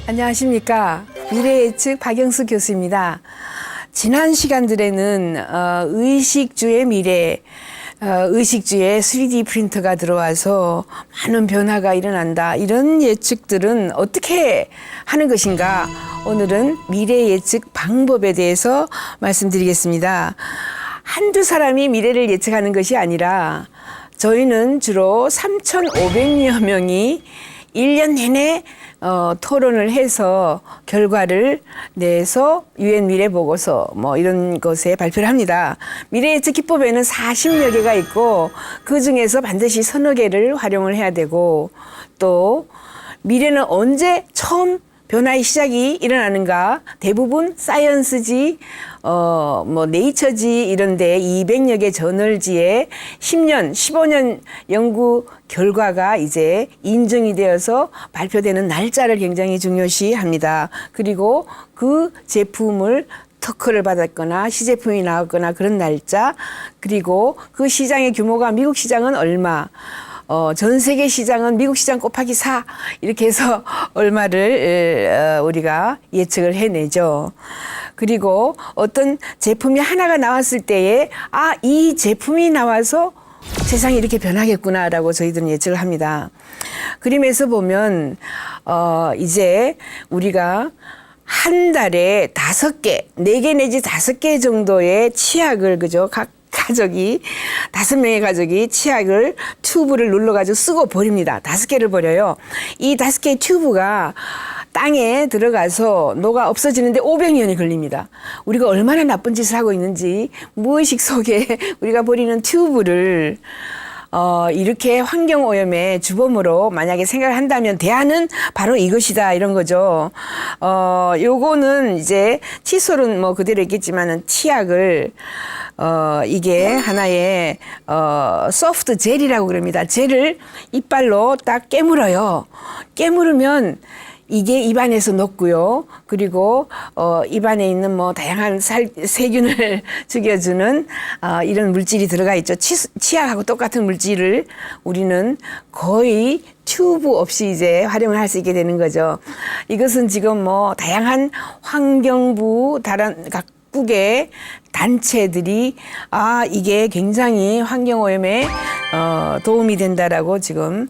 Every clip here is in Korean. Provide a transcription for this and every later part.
안녕하십니까. 미래예측 박영수 교수입니다. 지난 시간들에는 의식주의 미래, 의식주의 3D 프린터가 들어와서 많은 변화가 일어난다. 이런 예측들은 어떻게 하는 것인가? 오늘은 미래 예측 방법에 대해서 말씀드리겠습니다. 한두 사람이 미래를 예측하는 것이 아니라 저희는 주로 3,500여 명이 1년 내내 토론을 해서 결과를 내서 UN 미래 보고서 뭐 이런 것에 발표를 합니다. 미래 예측 기법에는 40여 개가 있고 그 중에서 반드시 서너 개를 활용을 해야 되고 또 미래는 언제 처음 변화의 시작이 일어나는가? 대부분 사이언스지, 뭐 네이처지 이런데 200여 개 저널지에 10년, 15년 연구 결과가 이제 인정이 되어서 발표되는 날짜를 굉장히 중요시합니다. 그리고 그 제품을 특허를 받았거나 시제품이 나왔거나 그런 날짜, 그리고 그 시장의 규모가 미국 시장은 얼마, 전 세계 시장은 미국 시장 곱하기 4 이렇게 해서 얼마를 우리가 예측을 해내죠. 그리고 어떤 제품이 하나가 나왔을 때에 이 제품이 나와서 세상이 이렇게 변하겠구나라고 저희들은 예측을 합니다. 그림에서 보면 이제 우리가 한 달에 5개, 4개 내지 5개 정도의 치약을 그죠? 각 가족이 5명의 가족이 치약을 튜브를 눌러가지고 쓰고 버립니다. 5개를 버려요. 이 5개의 튜브가 땅에 들어가서 녹아 없어지는데 500년이 걸립니다. 우리가 얼마나 나쁜 짓을 하고 있는지 무의식 속에 우리가 버리는 튜브를 이렇게 환경오염의 주범으로 만약에 생각을 한다면 대안은 바로 이것이다 이런 거죠. 요거는 이제 칫솔은 뭐 그대로 있겠지만은 치약을 이게 하나의 소프트 젤이라고 그럽니다. 젤을 이빨로 딱 깨물어요. 깨물으면 이게 입안에서 녹고요. 그리고 입안에 있는 뭐 다양한 세균을 죽여주는 이런 물질이 들어가 있죠. 치약하고 똑같은 물질을 우리는 거의 튜브 없이 이제 활용을 할 수 있게 되는 거죠. 이것은 지금 뭐 다양한 환경부 다른 각국의 단체들이 이게 굉장히 환경오염에 도움이 된다라고 지금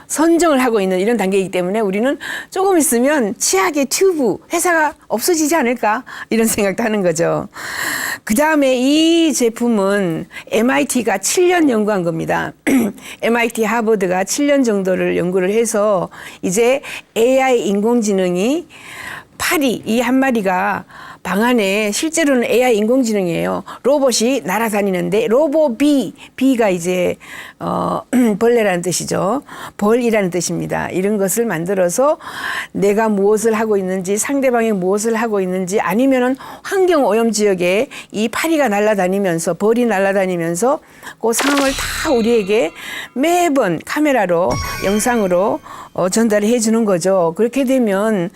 선정을 하고 있는 이런 단계이기 때문에 우리는 조금 있으면 치약의 튜브 회사가 없어지지 않을까 이런 생각도 하는 거죠. 그 다음에 이 제품은 MIT가 7년 연구한 겁니다. MIT 하버드가 7년 정도를 연구를 해서 이제 AI 인공지능이 파리 이 한 마리가 방 안에 실제로는 AI 인공지능이에요. 로봇이 날아다니는데 로보비, 비가 이제 벌레라는 뜻이죠. 벌이라는 뜻입니다. 이런 것을 만들어서 내가 무엇을 하고 있는지 상대방이 무엇을 하고 있는지 아니면은 환경오염 지역에 이 파리가 날아다니면서 벌이 날아다니면서 그 상황을 다 우리에게 매번 카메라로 영상으로 전달해 주는 거죠. 그렇게 되면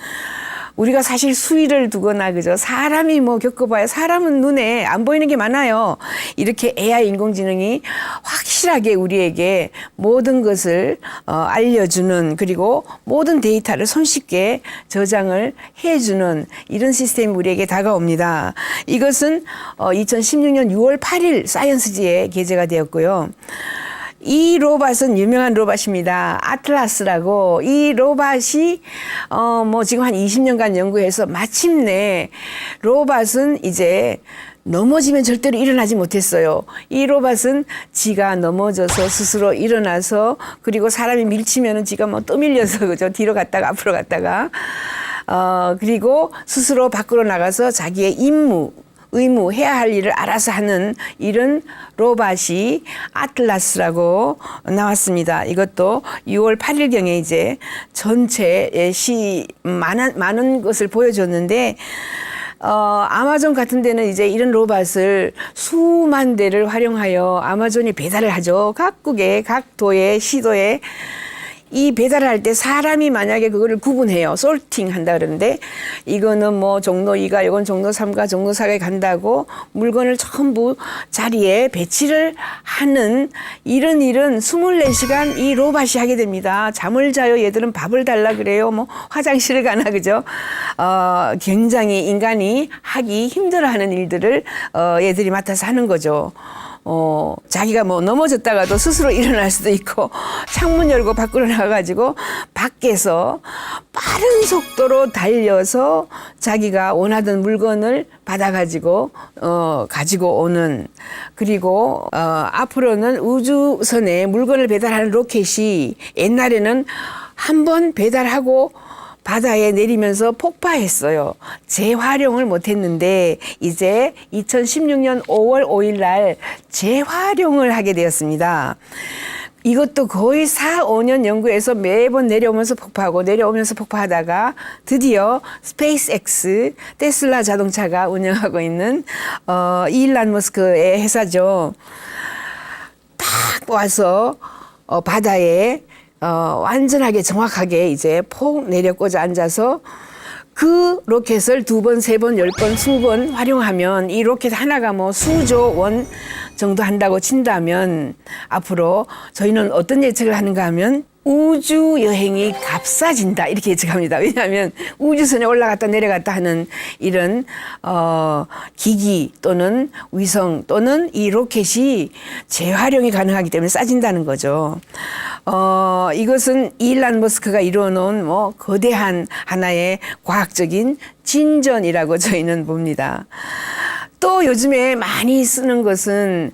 우리가 사실 수위를 두거나 그죠 사람이 뭐 겪어봐야 사람은 눈에 안 보이는 게 많아요. 이렇게 AI 인공지능이 확실하게 우리에게 모든 것을 알려주는 그리고 모든 데이터를 손쉽게 저장을 해주는 이런 시스템이 우리에게 다가옵니다. 이것은 2016년 6월 8일 사이언스지에 게재가 되었고요. 이 로봇은 유명한 로봇입니다. 아틀라스라고 이 로봇이 뭐 지금 한 20년간 연구해서 마침내 로봇은 이제 넘어지면 절대로 일어나지 못했어요. 이 로봇은 지가 넘어져서 스스로 일어나서 그리고 사람이 밀치면은 지가 뭐 떠밀려서 그죠 뒤로 갔다가 앞으로 갔다가 그리고 스스로 밖으로 나가서 자기의 의무 해야 할 일을 알아서 하는 이런 로봇이 아틀라스라고 나왔습니다. 이것도 6월 8일경에 이제 전체 많은 것을 보여줬는데 아마존 같은 데는 이제 이런 로봇을 수만 대를 활용하여 아마존이 배달을 하죠. 각국의 각 도의 시도에 이 배달을 할 때 사람이 만약에 그거를 구분해요. 솔팅 한다 그러는데 이거는 뭐 종로 2가 이건 종로 3가 종로 4가 간다고 물건을 전부 자리에 배치를 하는 이런 일은 24시간 이 로봇이 하게 됩니다. 잠을 자요. 얘들은 밥을 달라 그래요. 뭐 화장실을 가나 그죠? 굉장히 인간이 하기 힘들어하는 일들을 얘들이 맡아서 하는 거죠. 자기가 뭐 넘어졌다가도 스스로 일어날 수도 있고 창문 열고 밖으로 나가가지고 밖에서 빠른 속도로 달려서 자기가 원하던 물건을 받아가지고 가지고 오는 그리고 앞으로는 우주선에 물건을 배달하는 로켓이 옛날에는 한번 배달하고 바다에 내리면서 폭파했어요. 재활용을 못했는데 이제 2016년 5월 5일 날 재활용을 하게 되었습니다. 이것도 거의 4, 5년 연구해서 매번 내려오면서 폭파하고 내려오면서 폭파하다가 드디어 스페이스X 테슬라 자동차가 운영하고 있는 일론 머스크의 회사죠. 딱 와서 바다에 완전하게 정확하게 이제 폭 내려 꽂아 앉아서 그 로켓을 2번, 3번, 10번, 20번 활용하면 이 로켓 하나가 뭐 수조 원 정도 한다고 친다면 앞으로 저희는 어떤 예측을 하는가 하면 우주 여행이 값싸진다 이렇게 예측합니다. 왜냐하면 우주선에 올라갔다 내려갔다 하는 이런 기기 또는 위성 또는 이 로켓이 재활용이 가능하기 때문에 싸진다는 거죠. 이것은 일론 머스크가 이루어놓은 뭐 거대한 하나의 과학적인 진전이라고 저희는 봅니다. 또 요즘에 많이 쓰는 것은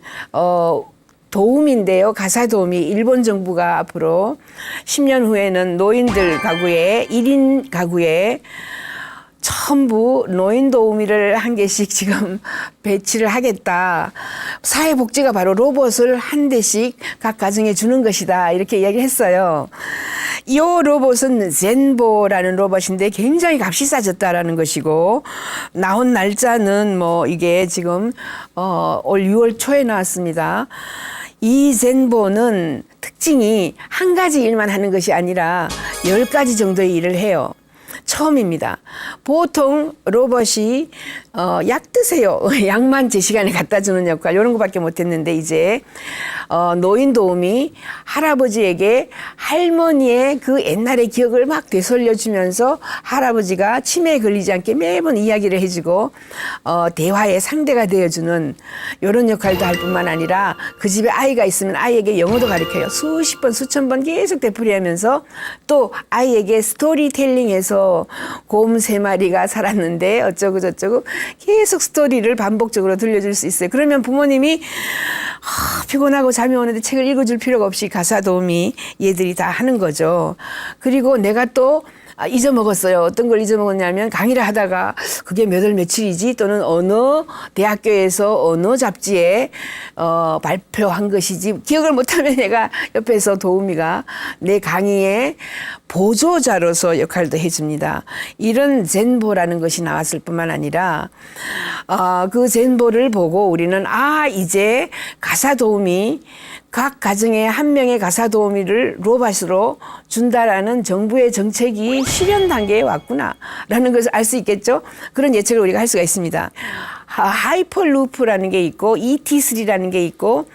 도우미인데요. 가사 도우미. 일본 정부가 앞으로 10년 후에는 노인들 가구에 1인 가구에 전부 노인 도우미를 한 개씩 지금 배치를 하겠다. 사회복지가 바로 로봇을 한 대씩 각 가정에 주는 것이다. 이렇게 이야기를 했어요. 이 로봇은 젠보라는 로봇인데 굉장히 값이 싸졌다라는 것이고 나온 날짜는 뭐 이게 지금 올 6월 초에 나왔습니다. 이 젠보는 특징이 한 가지 일만 하는 것이 아니라 10가지 정도의 일을 해요. 처음입니다. 보통 로봇이 약 드세요. 약만 제 시간에 갖다 주는 역할 이런 거밖에 못했는데 이제 노인 도우미 할아버지에게 할머니의 그 옛날의 기억을 막 되살려주면서 할아버지가 치매에 걸리지 않게 매번 이야기를 해주고 대화의 상대가 되어주는 이런 역할도 할 뿐만 아니라 그 집에 아이가 있으면 아이에게 영어도 가르쳐요. 수십 번 수천 번 계속 되풀이하면서 또 아이에게 스토리텔링해서 곰 3마리가 살았는데 어쩌고 저쩌고 계속 스토리를 반복적으로 들려줄 수 있어요. 그러면 부모님이 피곤하고 잠이 오는데 책을 읽어줄 필요가 없이 가사 도우미 얘들이 다 하는 거죠. 그리고 내가 또 잊어먹었어요. 어떤 걸 잊어먹었냐면 강의를 하다가 그게 몇 월 며칠이지 또는 어느 대학교에서 어느 잡지에 발표한 것이지 기억을 못하면 내가 옆에서 도우미가 내 강의에 보조자로서 역할도 해줍니다. 이런 젠보라는 것이 나왔을 뿐만 아니라 그 젠보를 보고 우리는 이제 가사 도우미 각 가정에 한 명의 가사 도우미를 로봇으로 준다라는 정부의 정책이 실현 단계에 왔구나라는 것을 알 수 있겠죠. 그런 예측을 우리가 할 수가 있습니다. 하이퍼루프라는 게 있고 ET3라는 게 있고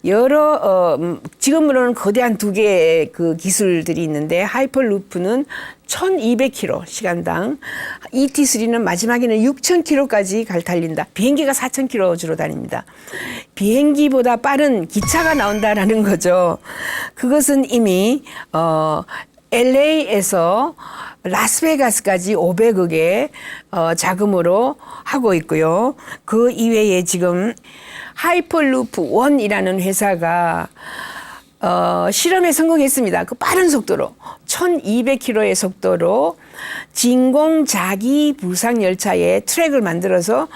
여러 지금으로는 거대한 2개의 그 기술들이 있는데 하이퍼루프는 1200km 시간당 ET3는 마지막에는 6000km까지 달린다. 비행기가 4000km 주로 다닙니다. 비행기보다 빠른 기차가 나온다라는 거죠. 그것은 이미 LA에서 라스베가스까지 500억의 자금으로 하고 있고요. 그 이외에 지금 하이퍼루프 1이라는 회사가 실험에 성공했습니다. 그 빠른 속도로 1200km의 속도로 진공 자기 부상 열차의 트랙을 만들어서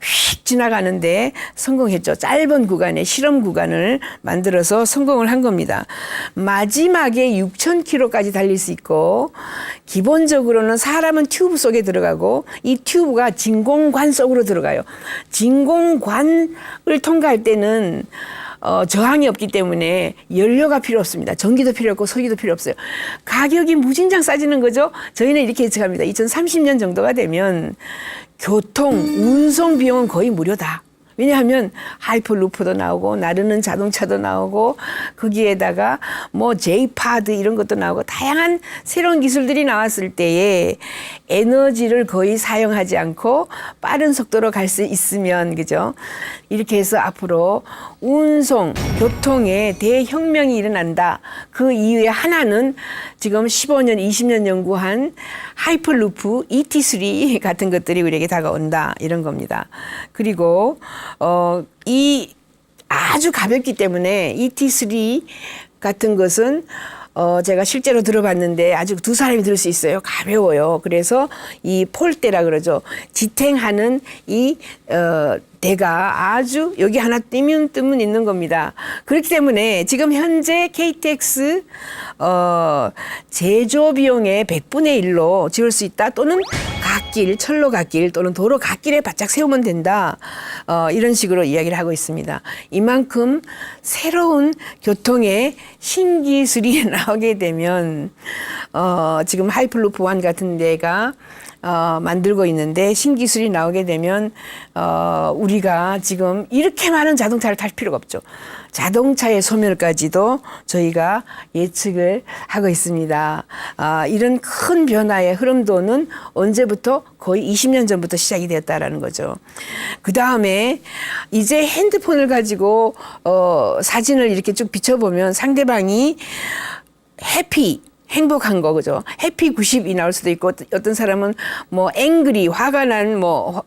휙 지나가는데 성공했죠. 짧은 구간의 실험 구간을 만들어서 성공을 한 겁니다. 마지막에 6000km까지 달릴 수 있고 기본적으로는 사람은 튜브 속에 들어가고 이 튜브가 진공관 속으로 들어가요. 진공관을 통과할 때는 저항이 없기 때문에 연료가 필요 없습니다. 전기도 필요 없고 석유도 필요 없어요. 가격이 무진장 싸지는 거죠. 저희는 이렇게 예측합니다. 2030년 정도가 되면 교통, 운송 비용은 거의 무료다. 왜냐하면 하이퍼루프도 나오고 나르는 자동차도 나오고 거기에다가 뭐 제이파드 이런 것도 나오고 다양한 새로운 기술들이 나왔을 때에 에너지를 거의 사용하지 않고 빠른 속도로 갈 수 있으면 그죠? 이렇게 해서 앞으로 운송, 교통에 대혁명이 일어난다. 그 이유의 하나는 지금 15년, 20년 연구한 하이퍼루프 ET3 같은 것들이 우리에게 다가온다. 이런 겁니다. 그리고 이 아주 가볍기 때문에 ET3 같은 것은 제가 실제로 들어봤는데 아주 두 사람이 들 수 있어요. 가벼워요. 그래서 이 폴대라 그러죠. 지탱하는 이 대가 아주 여기 하나 뜨문 있는 겁니다. 그렇기 때문에 지금 현재 KTX 제조 비용의 100분의 1로 지을 수 있다. 또는 갓길, 철로 갓길 또는 도로 갓길에 바짝 세우면 된다. 이런 식으로 이야기를 하고 있습니다. 이만큼 새로운 교통의 신기술이 나오게 되면 지금 하이퍼루프 1 같은 데가 만들고 있는데 신기술이 나오게 되면 우리가 지금 이렇게 많은 자동차를 탈 필요가 없죠. 자동차의 소멸까지도 저희가 예측을 하고 있습니다. 이런 큰 변화의 흐름도는 언제부터? 거의 20년 전부터 시작이 되었다라는 거죠. 그 다음에 이제 핸드폰을 가지고 사진을 이렇게 쭉 비춰보면 상대방이 행복한 거, 그죠? 해피 90이 나올 수도 있고, 어떤 사람은 뭐, 앵그리, 화가 난 뭐,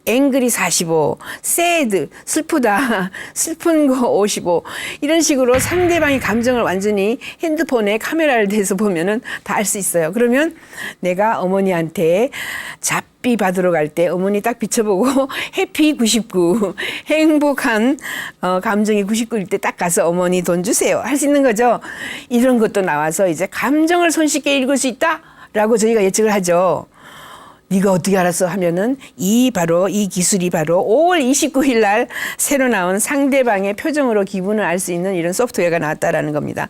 앵그리 45, 새드, 슬프다, 슬픈 거 55, 이런 식으로 상대방의 감정을 완전히 핸드폰에 카메라를 대서 보면은 다 알 수 있어요. 그러면 내가 어머니한테 잡비 받으러 갈 때 어머니 딱 비춰보고 해피 99, 행복한 감정이 99일 때 딱 가서 어머니 돈 주세요. 할 수 있는 거죠. 이런 것도 나와서 이제 감정을 손쉽게 읽을 수 있다라고 저희가 예측을 하죠. 네가 어떻게 알았어 하면은 이 기술이 바로 5월 29일 날 새로 나온 상대방의 표정으로 기분을 알 수 있는 이런 소프트웨어가 나왔다라는 겁니다.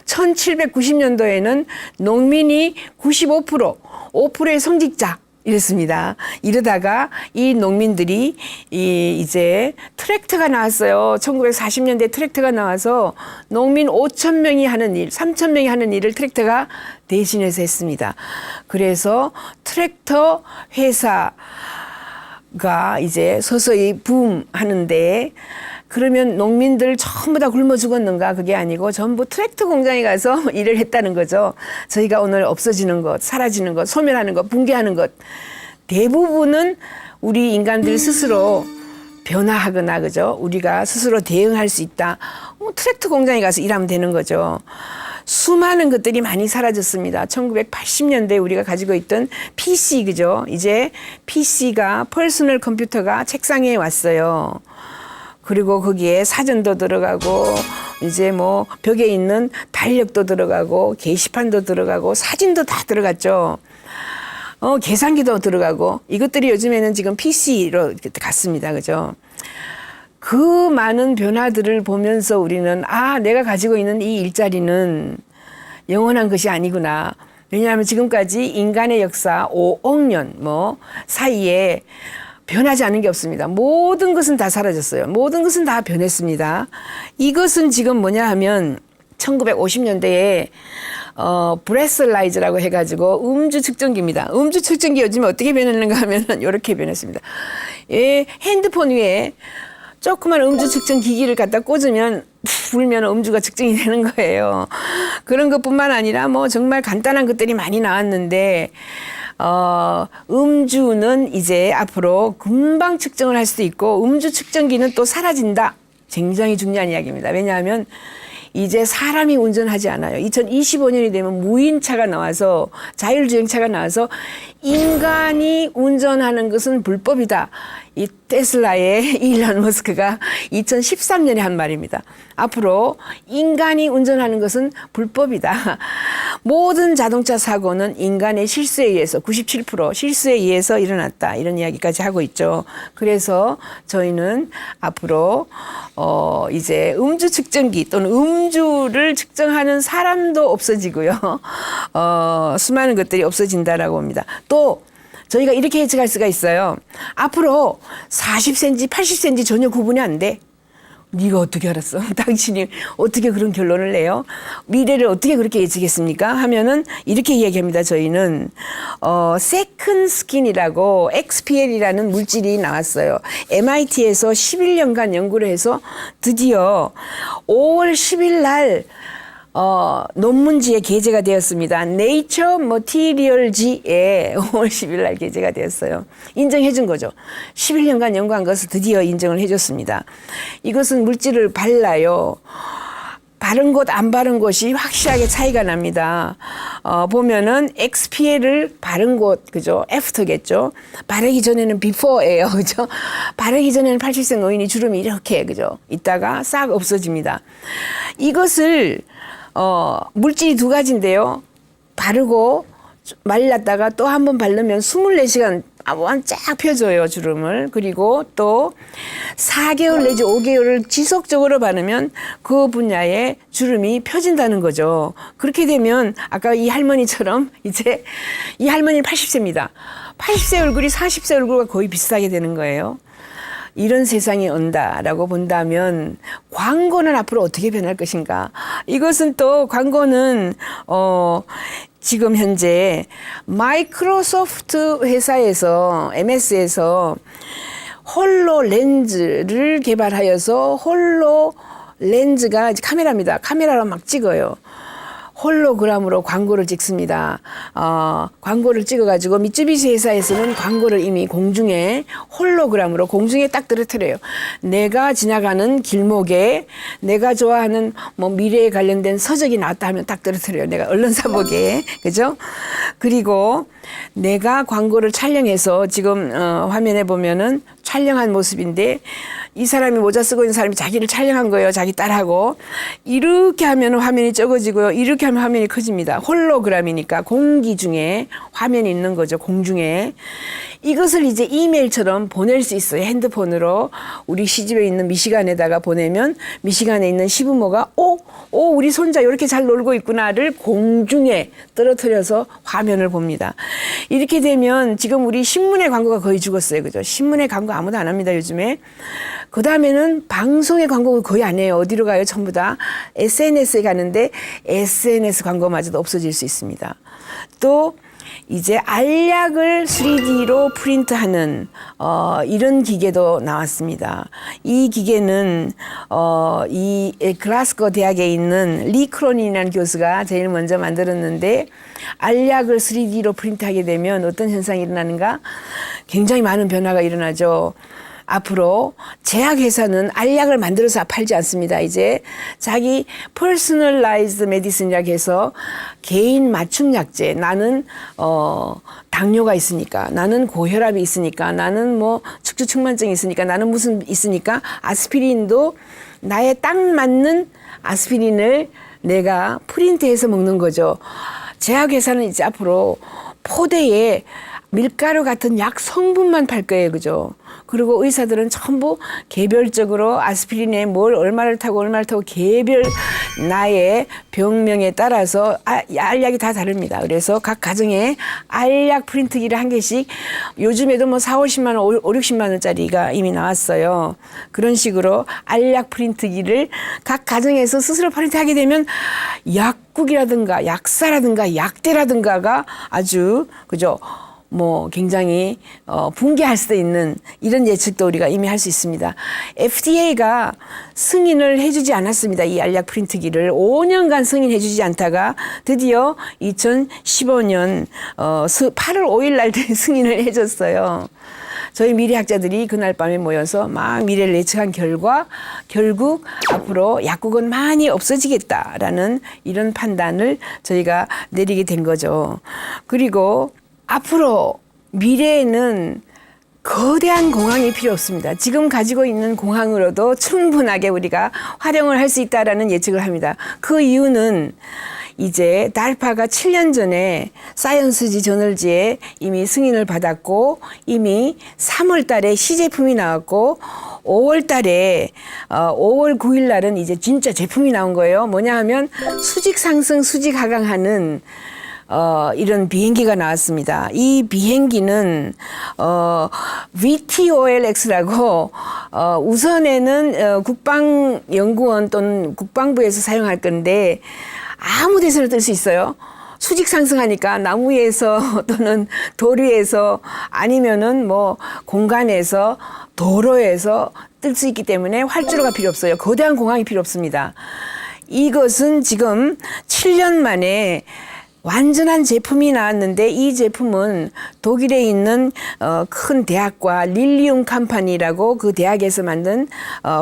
1790년도에는 농민이 95%, 5%의 성직자 이랬습니다. 이러다가 이 농민들이 이제 트랙터가 나왔어요. 1940년대 트랙터가 나와서 농민 5,000명이 하는 일, 3,000명이 하는 일을 트랙터가 대신해서 했습니다. 그래서 트랙터 회사가 이제 서서히 붐하는데 그러면 농민들 전부 다 굶어 죽었는가? 그게 아니고 전부 트랙터 공장에 가서 일을 했다는 거죠. 저희가 오늘 없어지는 것, 사라지는 것, 소멸하는 것, 붕괴하는 것 대부분은 우리 인간들 스스로 변화하거나 그죠? 우리가 스스로 대응할 수 있다. 트랙터 공장에 가서 일하면 되는 거죠. 수많은 것들이 많이 사라졌습니다. 1980년대에 우리가 가지고 있던 PC 그죠? 이제 PC가 퍼스널 컴퓨터가 책상에 왔어요. 그리고 거기에 사전도 들어가고 이제 뭐 벽에 있는 달력도 들어가고 게시판도 들어가고 사진도 다 들어갔죠. 계산기도 들어가고 이것들이 요즘에는 지금 PC로 갔습니다. 그죠? 그 많은 변화들을 보면서 우리는 내가 가지고 있는 이 일자리는 영원한 것이 아니구나. 왜냐하면 지금까지 인간의 역사 5억 년 사이에 변하지 않은 게 없습니다. 모든 것은 다 사라졌어요. 모든 것은 다 변했습니다. 이것은 지금 뭐냐 하면 1950년대에 브레슬라이즈라고 해가지고 음주 측정기입니다. 음주 측정기 요즘에 어떻게 변했는가 하면 이렇게 변했습니다. 핸드폰 위에 조그만 음주 측정 기기를 갖다 꽂으면 불면 음주가 측정이 되는 거예요. 그런 것뿐만 아니라 정말 간단한 것들이 많이 나왔는데 음주는 이제 앞으로 금방 측정을 할 수도 있고 음주 측정기는 또 사라진다. 굉장히 중요한 이야기입니다. 왜냐하면 이제 사람이 운전하지 않아요. 2025년이 되면 무인차가 나와서 자율주행차가 나와서 인간이 운전하는 것은 불법이다. 이 테슬라의 일론 머스크가 2013년에 한 말입니다. 앞으로 인간이 운전하는 것은 불법이다. 모든 자동차 사고는 인간의 실수에 의해서 97% 실수에 의해서 일어났다. 이런 이야기까지 하고 있죠. 그래서 저희는 앞으로 이제 음주 측정기 또는 음주를 측정하는 사람도 없어지고요. 수많은 것들이 없어진다라고 봅니다. 또 저희가 이렇게 예측할 수가 있어요. 앞으로 40cm, 80cm 전혀 구분이 안 돼. 네가 어떻게 알았어? 당신이 어떻게 그런 결론을 내요? 미래를 어떻게 그렇게 예측했습니까? 하면은 이렇게 이야기합니다. 저희는 세컨 스킨이라고 XPL이라는 물질이 나왔어요. MIT에서 11년간 연구를 해서 드디어 5월 10일 날 논문지에 게재가 되었습니다. Nature Materials에 5월 10일 날 게재가 되었어요. 인정해 준 거죠. 11년간 연구한 것을 드디어 인정을 해 줬습니다. 이것은 물질을 발라요. 바른 곳, 안 바른 곳이 확실하게 차이가 납니다. 보면은 XPL을 바른 곳, 그죠? 애프터겠죠? 바르기 전에는 before예요, 그죠? 바르기 전에는 80세 노인이 주름이 이렇게, 그죠? 있다가 싹 없어집니다. 이것을 물질이 두 가지인데요. 바르고 말랐다가 또 한 번 바르면 24시간 쫙 펴줘요, 주름을. 그리고 또 4개월 내지 5개월을 지속적으로 바르면 그 분야의 주름이 펴진다는 거죠. 그렇게 되면 아까 이 할머니처럼 이제 이 할머니는 80세입니다. 80세 얼굴이 40세 얼굴과 거의 비슷하게 되는 거예요. 이런 세상이 온다라고 본다면 광고는 앞으로 어떻게 변할 것인가? 이것은 또 광고는 지금 현재 마이크로소프트 회사에서 MS에서 홀로 렌즈를 개발하여서 홀로 렌즈가 카메라입니다. 카메라로 막 찍어요. 홀로그램으로 광고를 찍습니다. 광고를 찍어가지고 미쯔비시 회사에서는 광고를 이미 공중에 홀로그램으로 공중에 딱 떨어뜨려요. 내가 지나가는 길목에 내가 좋아하는 뭐 미래에 관련된 서적이 나왔다 하면 딱 떨어뜨려요. 내가 언론사 보게, 그죠? 그리고 내가 광고를 촬영해서 지금 화면에 보면은 촬영한 모습인데 이 사람이 모자 쓰고 있는 사람이 자기를 촬영한 거예요. 자기 딸하고. 이렇게 하면 화면이 적어지고요. 이렇게 하면 화면이 커집니다. 홀로그램이니까 공기 중에 화면이 있는 거죠. 공중에. 이것을 이제 이메일처럼 보낼 수 있어요. 핸드폰으로. 우리 시집에 있는 미시간에다가 보내면 미시간에 있는 시부모가 우리 손자 이렇게 잘 놀고 있구나를 공중에 떨어뜨려서 화면을 봅니다. 이렇게 되면 지금 우리 신문의 광고가 거의 죽었어요. 그죠? 신문의 광고 아무도 안 합니다. 요즘에. 그 다음에는 방송의 광고가 거의 안 해요. 어디로 가요? 전부 다 SNS에 가는데 SNS 광고마저도 없어질 수 있습니다. 또 이제 알약을 3D로 프린트하는 이런 기계도 나왔습니다. 이 기계는 이 글라스고 대학에 있는 리 크로닌이라는 교수가 제일 먼저 만들었는데 알약을 3D로 프린트하게 되면 어떤 현상이 일어나는가? 굉장히 많은 변화가 일어나죠. 앞으로 제약회사는 알약을 만들어서 팔지 않습니다. 이제 자기 퍼스널라이즈드 메디슨이라고 해서 개인 맞춤 약제. 나는 당뇨가 있으니까, 나는 고혈압이 있으니까, 나는 뭐 척추측만증이 있으니까, 나는 무슨 있으니까 아스피린도 나에 딱 맞는 아스피린을 내가 프린트해서 먹는 거죠. 제약회사는 이제 앞으로 포대에 밀가루 같은 약 성분만 팔 거예요. 그죠? 그리고 의사들은 전부 개별적으로 아스피린에 뭘 얼마를 타고 개별 나의 병명에 따라서 알약이 다 다릅니다. 그래서 각 가정에 알약 프린트기를 한 개씩 요즘에도 뭐 4, 50만 원, 5, 60만 원짜리가 이미 나왔어요. 그런 식으로 알약 프린트기를 각 가정에서 스스로 프린트하게 되면 약국이라든가 약사라든가 약대라든가가 아주 그죠? 뭐 굉장히 붕괴할 수도 있는 이런 예측도 우리가 이미 할 수 있습니다. FDA가 승인을 해주지 않았습니다. 이 알약 프린트기를 5년간 승인해주지 않다가 드디어 2015년 8월 5일 날 승인을 해줬어요. 저희 미래학자들이 그날 밤에 모여서 막 미래를 예측한 결과 결국 앞으로 약국은 많이 없어지겠다라는 이런 판단을 저희가 내리게 된 거죠. 그리고 앞으로 미래에는 거대한 공항이 필요 없습니다. 지금 가지고 있는 공항으로도 충분하게 우리가 활용을 할 수 있다라는 예측을 합니다. 그 이유는 이제 달파가 7년 전에 사이언스지 저널지에 이미 승인을 받았고 이미 3월 달에 시제품이 나왔고 5월 달에 5월 9일 날은 이제 진짜 제품이 나온 거예요. 뭐냐 하면 수직 상승, 수직 하강하는 이런 비행기가 나왔습니다. 이 비행기는 VTOLX라고 우선에는 국방연구원 또는 국방부에서 사용할 건데 아무 데서나 뜰 수 있어요. 수직 상승하니까 나무 위에서 또는 돌 위에서 아니면은 뭐 공간에서 도로에서 뜰 수 있기 때문에 활주로가 필요 없어요. 거대한 공항이 필요 없습니다. 이것은 지금 7년 만에 완전한 제품이 나왔는데 이 제품은 독일에 있는 큰 대학과 릴리움 컴퍼니라고 그 대학에서 만든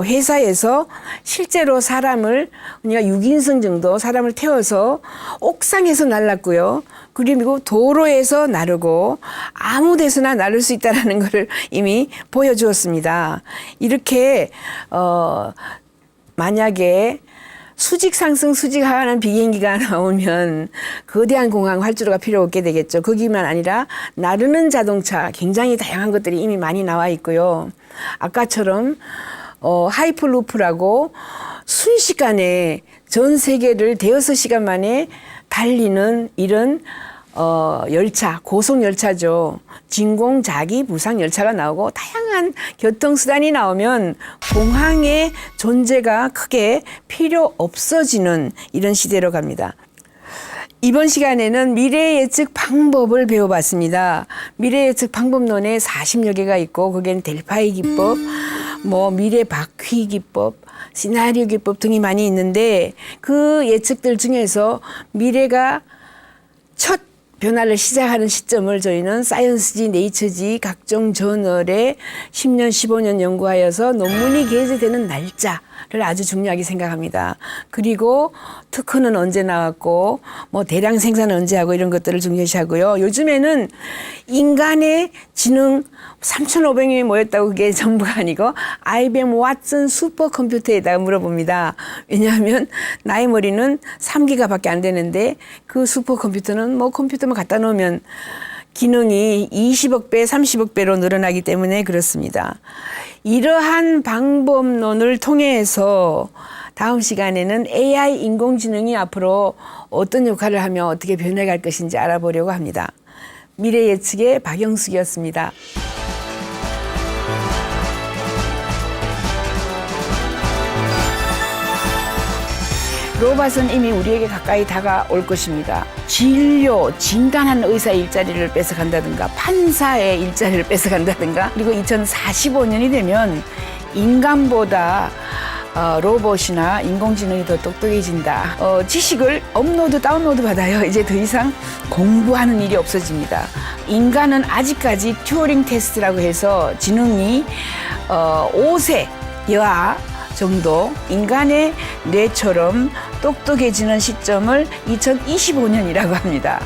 회사에서 실제로 사람을 그러니까 6인승 정도 사람을 태워서 옥상에서 날랐고요. 그리고 도로에서 나르고 아무 데서나 나를 수 있다는 것을 이미 보여주었습니다. 이렇게 만약에 수직 상승, 수직 하하는 비행기가 나오면 거대한 공항 활주로가 필요 없게 되겠죠. 거기만 아니라 나르는 자동차 굉장히 다양한 것들이 이미 많이 나와 있고요. 아까처럼 하이퍼루프라고 순식간에 전 세계를 대여섯 시간 만에 달리는 이런 열차, 고속열차죠. 진공, 자기, 부상 열차가 나오고 다양한 교통수단이 나오면 공항의 존재가 크게 필요 없어지는 이런 시대로 갑니다. 이번 시간에는 미래 예측 방법을 배워봤습니다. 미래 예측 방법론에 40여 개가 있고 거기에는 델파이 기법, 뭐 미래 바퀴 기법, 시나리오 기법 등이 많이 있는데 그 예측들 중에서 미래가 첫 변화를 시작하는 시점을 저희는 사이언스지, 네이처지 각종 저널에 10년, 15년 연구하여서 논문이 게재되는 날짜를 아주 중요하게 생각합니다. 그리고 특허는 언제 나왔고 뭐 대량 생산은 언제 하고 이런 것들을 중요시하고요. 요즘에는 인간의 지능 3,500명이 모였다고 그게 전부가 아니고 IBM 왓슨 슈퍼컴퓨터에다가 물어봅니다. 왜냐하면 나의 머리는 3기가밖에 안 되는데 그 슈퍼컴퓨터는 뭐 컴퓨터만 갖다 놓으면 기능이 20억 배, 30억 배로 늘어나기 때문에 그렇습니다. 이러한 방법론을 통해서 다음 시간에는 AI 인공지능이 앞으로 어떤 역할을 하며 어떻게 변해갈 것인지 알아보려고 합니다. 미래 예측의 박영숙이었습니다. 로봇은 이미 우리에게 가까이 다가올 것입니다. 진료, 진단하는 의사의 일자리를 뺏어간다든가 판사의 일자리를 뺏어간다든가 그리고 2045년이 되면 인간보다 로봇이나 인공지능이 더 똑똑해진다. 지식을 업로드, 다운로드 받아요. 이제 더 이상 공부하는 일이 없어집니다. 인간은 아직까지 튜어링 테스트라고 해서 지능이 5세 여하 정도 인간의 뇌처럼 똑똑해지는 시점을 2025년이라고 합니다.